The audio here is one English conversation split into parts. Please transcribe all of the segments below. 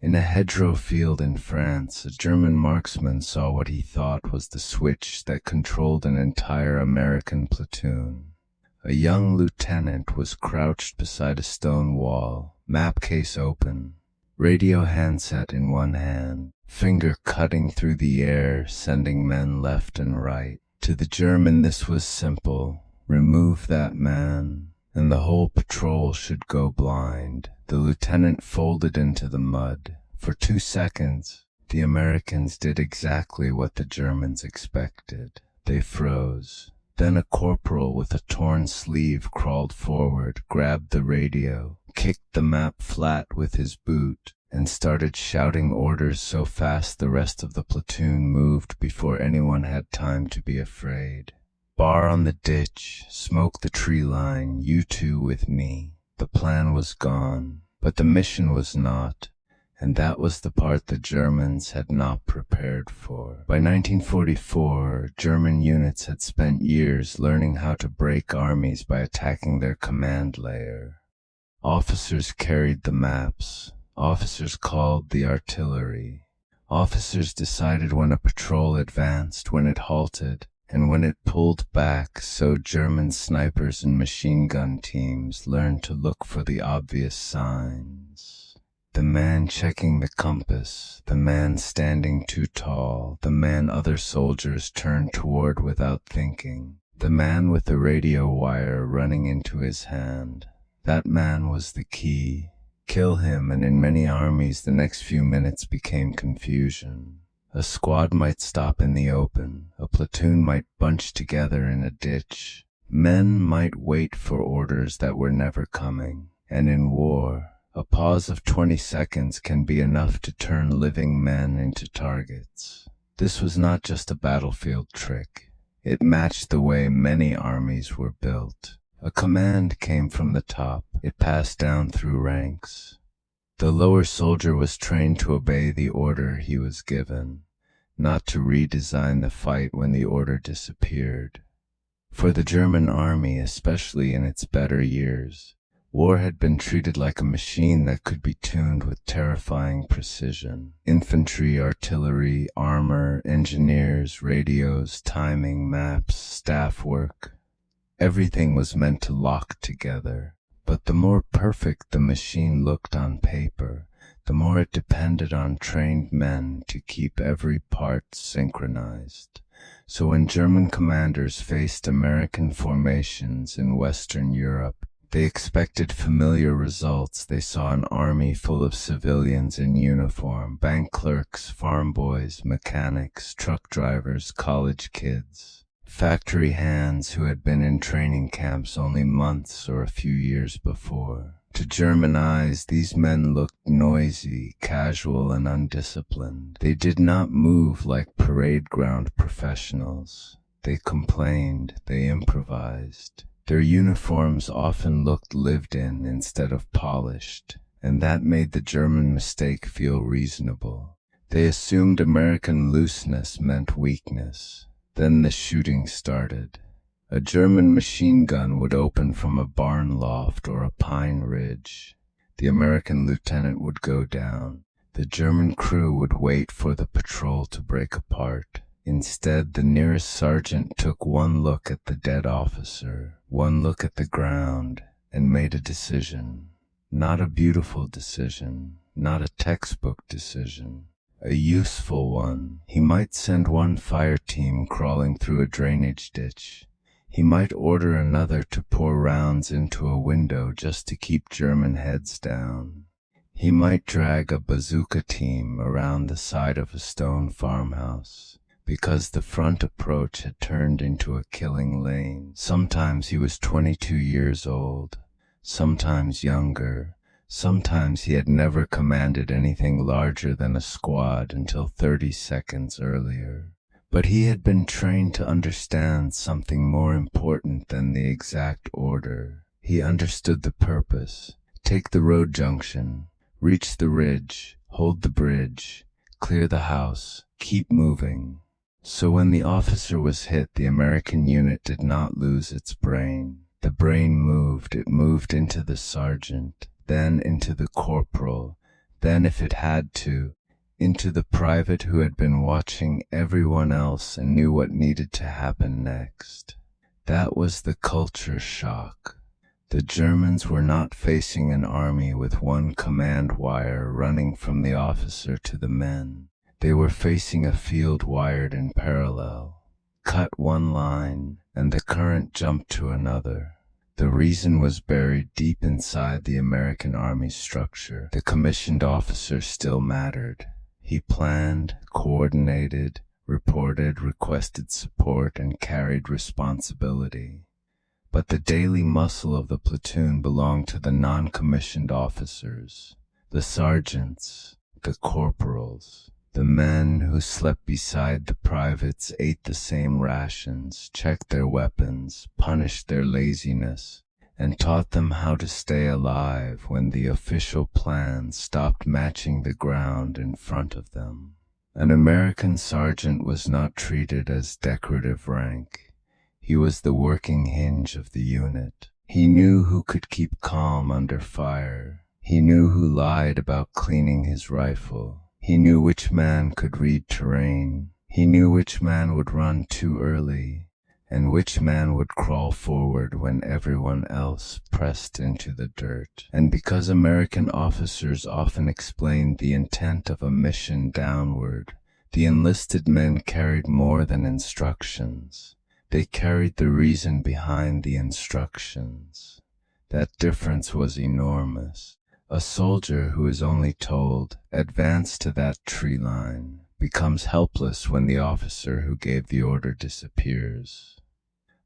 In a hedgerow field in France, a German marksman saw what he thought was the switch that controlled an entire American platoon. A young lieutenant was crouched beside a stone wall, map case open, radio handset in one hand, finger cutting through the air, sending men left and right. To the German this was simple. Remove that man, and the whole patrol should go blind. The lieutenant folded into the mud. For 2 seconds, the Americans did exactly what the Germans expected. They froze. Then a corporal with a torn sleeve crawled forward, grabbed the radio, kicked the map flat with his boot, and started shouting orders so fast the rest of the platoon moved before anyone had time to be afraid. Bar on the ditch, smoke the tree line, you two with me. The plan was gone, but the mission was not, and that was the part the Germans had not prepared for. By 1944, German units had spent years learning how to break armies by attacking their command layer. Officers carried the maps. Officers called the artillery. Officers decided when a patrol advanced, when it halted, and when it pulled back, so German snipers and machine gun teams learned to look for the obvious signs. The man checking the compass, the man standing too tall, the man other soldiers turned toward without thinking, the man with the radio wire running into his hand. That man was the key. Kill him, and in many armies the next few minutes became confusion. A squad might stop in the open, a platoon might bunch together in a ditch. Men might wait for orders that were never coming, and in war, a pause of 20 seconds can be enough to turn living men into targets. This was not just a battlefield trick. It matched the way many armies were built. A command came from the top. It passed down through ranks. The lower soldier was trained to obey the order he was given, not to redesign the fight when the order disappeared. For the German army, especially in its better years, war had been treated like a machine that could be tuned with terrifying precision. Infantry, artillery, armor, engineers, radios, timing, maps, staff work. Everything was meant to lock together, but the more perfect the machine looked on paper, the more it depended on trained men to keep every part synchronized. So when German commanders faced American formations in Western Europe, they expected familiar results. They saw an army full of civilians in uniform, bank clerks, farm boys, mechanics, truck drivers, college kids. Factory hands who had been in training camps only months or a few years before. To German eyes, these men looked noisy, casual, and undisciplined. They did not move like parade ground professionals. They complained, they improvised. Their uniforms often looked lived in instead of polished, and that made the German mistake feel reasonable. They assumed American looseness meant weakness. Then the shooting started. A German machine gun would open from a barn loft or a pine ridge. The American lieutenant would go down. The German crew would wait for the patrol to break apart. Instead, the nearest sergeant took one look at the dead officer, one look at the ground, and made a decision. Not a beautiful decision, not a textbook decision. A useful one. He might send one fire team crawling through a drainage ditch. He might order another to pour rounds into a window just to keep German heads down. He might drag a bazooka team around the side of a stone farmhouse, because the front approach had turned into a killing lane. Sometimes he was 22 years old, sometimes younger. Sometimes he had never commanded anything larger than a squad until 30 seconds earlier. But he had been trained to understand something more important than the exact order. He understood the purpose. Take the road junction, reach the ridge, hold the bridge, clear the house, keep moving. So when the officer was hit, the American unit did not lose its brain. The brain moved. It moved into the sergeant, then into the corporal, then if it had to, into the private who had been watching everyone else and knew what needed to happen next. That was the culture shock. The Germans were not facing an army with one command wire running from the officer to the men. They were facing a field wired in parallel. Cut one line, and the current jumped to another. The reason was buried deep inside the American Army's structure. The commissioned officer still mattered. He planned, coordinated, reported, requested support, and carried responsibility. But the daily muscle of the platoon belonged to the non-commissioned officers, the sergeants, the corporals, the men who slept beside the privates, ate the same rations, checked their weapons, punished their laziness, and taught them how to stay alive when the official plan stopped matching the ground in front of them. An American sergeant was not treated as decorative rank. He was the working hinge of the unit. He knew who could keep calm under fire. He knew who lied about cleaning his rifle. He knew which man could read terrain. He knew which man would run too early, and which man would crawl forward when everyone else pressed into the dirt. And because American officers often explained the intent of a mission downward, the enlisted men carried more than instructions. They carried the reason behind the instructions. That difference was enormous. A soldier who is only told, "Advance to that tree line," becomes helpless when the officer who gave the order disappears.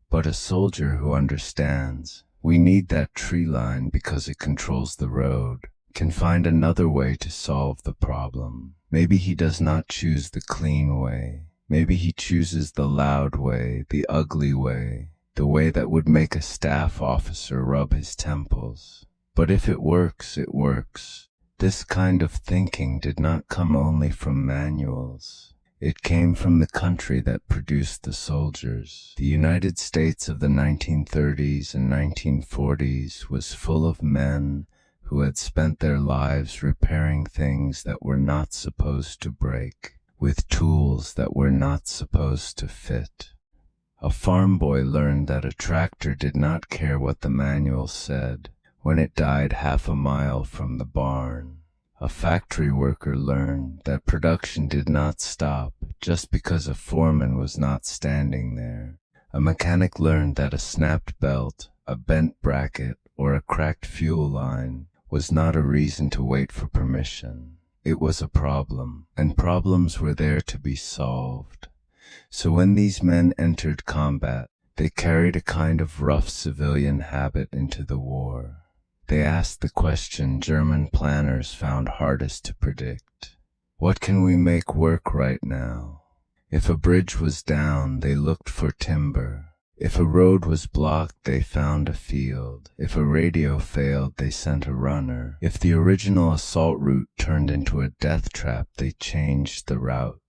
But a soldier who understands, "We need that tree line because it controls the road," can find another way to solve the problem. Maybe he does not choose the clean way. Maybe he chooses the loud way, the ugly way, the way that would make a staff officer rub his temples. But if it works, it works. This kind of thinking did not come only from manuals. It came from the country that produced the soldiers. The United States of the 1930s and 1940s was full of men who had spent their lives repairing things that were not supposed to break, with tools that were not supposed to fit. A farm boy learned that a tractor did not care what the manual said when it died half a mile from the barn. A factory worker learned that production did not stop just because a foreman was not standing there. A mechanic learned that a snapped belt, a bent bracket, or a cracked fuel line was not a reason to wait for permission. It was a problem, and problems were there to be solved. So when these men entered combat, they carried a kind of rough civilian habit into the war. They asked the question German planners found hardest to predict. What can we make work right now? If a bridge was down, they looked for timber. If a road was blocked, they found a field. If a radio failed, they sent a runner. If the original assault route turned into a death trap, they changed the route.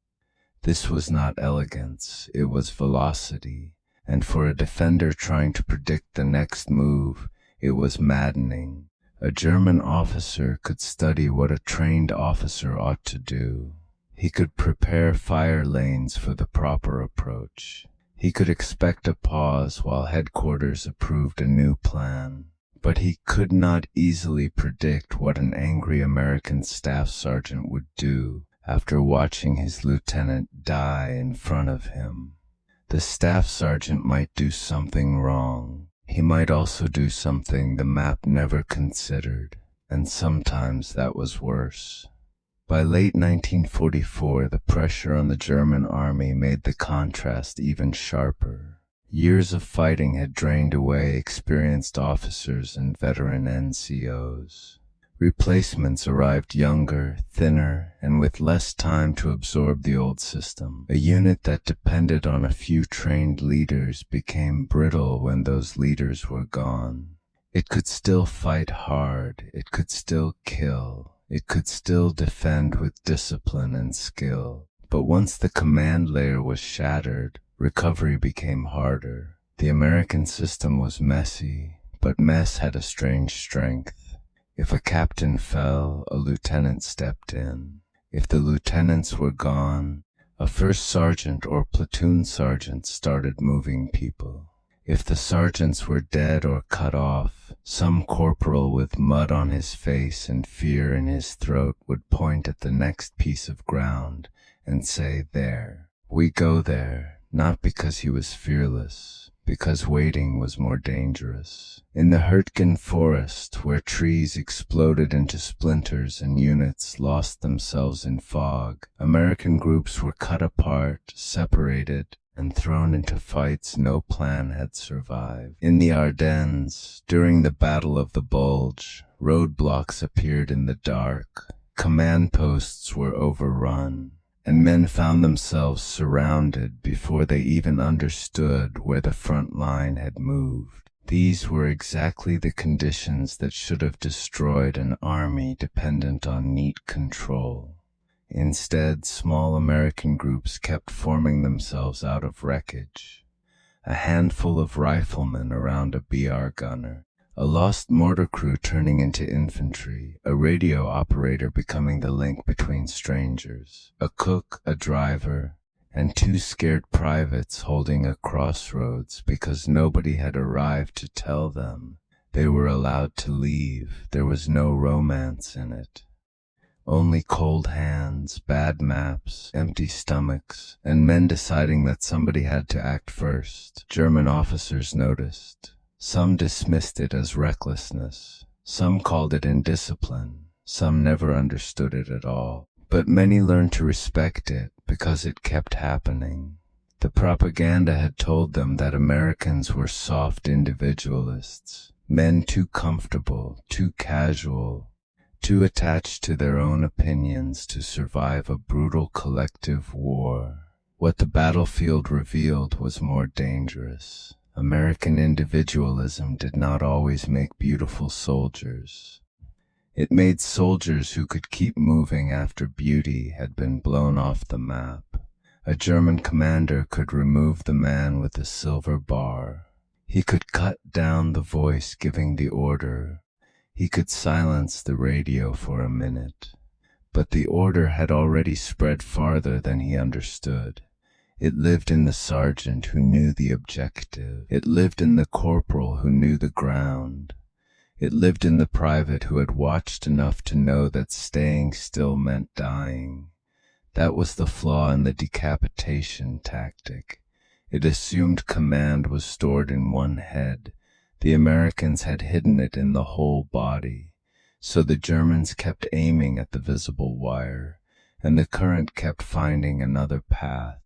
This was not elegance, it was velocity, and for a defender trying to predict the next move, it was maddening. A German officer could study what a trained officer ought to do. He could prepare fire lanes for the proper approach. He could expect a pause while headquarters approved a new plan. But he could not easily predict what an angry American staff sergeant would do after watching his lieutenant die in front of him. The staff sergeant might do something wrong. He might also do something the map never considered, and sometimes that was worse. By late 1944, the pressure on the German army made the contrast even sharper. Years of fighting had drained away experienced officers and veteran NCOs. Replacements arrived younger, thinner, and with less time to absorb the old system. A unit that depended on a few trained leaders became brittle when those leaders were gone. It could still fight hard, it could still kill, it could still defend with discipline and skill. But once the command layer was shattered, recovery became harder. The American system was messy, but mess had a strange strength. If a captain fell, a lieutenant stepped in. If the lieutenants were gone, a first sergeant or platoon sergeant started moving people. If the sergeants were dead or cut off, some corporal with mud on his face and fear in his throat would point at the next piece of ground and say, "There." We go there, not because he was fearless, because waiting was more dangerous. In the Hurtgen forest, where trees exploded into splinters and units lost themselves in fog, American groups were cut apart, separated, and thrown into fights no plan had survived. In the Ardennes, during the Battle of the Bulge, roadblocks appeared in the dark, command posts were overrun, and men found themselves surrounded before they even understood where the front line had moved. These were exactly the conditions that should have destroyed an army dependent on neat control. Instead, small American groups kept forming themselves out of wreckage. A handful of riflemen around a BR gunner, a lost mortar crew turning into infantry, a radio operator becoming the link between strangers, a cook, a driver, and two scared privates holding a crossroads because nobody had arrived to tell them they were allowed to leave. There was no romance in it. Only cold hands, bad maps, empty stomachs, and men deciding that somebody had to act first. German officers noticed. Some dismissed it as recklessness. Some called it indiscipline. Some never understood it at all. But many learned to respect it because it kept happening. The propaganda had told them that Americans were soft individualists, men too comfortable, too casual, too attached to their own opinions to survive a brutal collective war. What the battlefield revealed was more dangerous. American individualism did not always make beautiful soldiers. It made soldiers who could keep moving after beauty had been blown off the map. A German commander could remove the man with the silver bar. He could cut down the voice giving the order. He could silence the radio for a minute, but the order had already spread farther than he understood. It lived in the sergeant who knew the objective. It lived in the corporal who knew the ground. It lived in the private who had watched enough to know that staying still meant dying. That was the flaw in the decapitation tactic. It assumed command was stored in one head. The Americans had hidden it in the whole body, so the Germans kept aiming at the visible wire, and the current kept finding another path.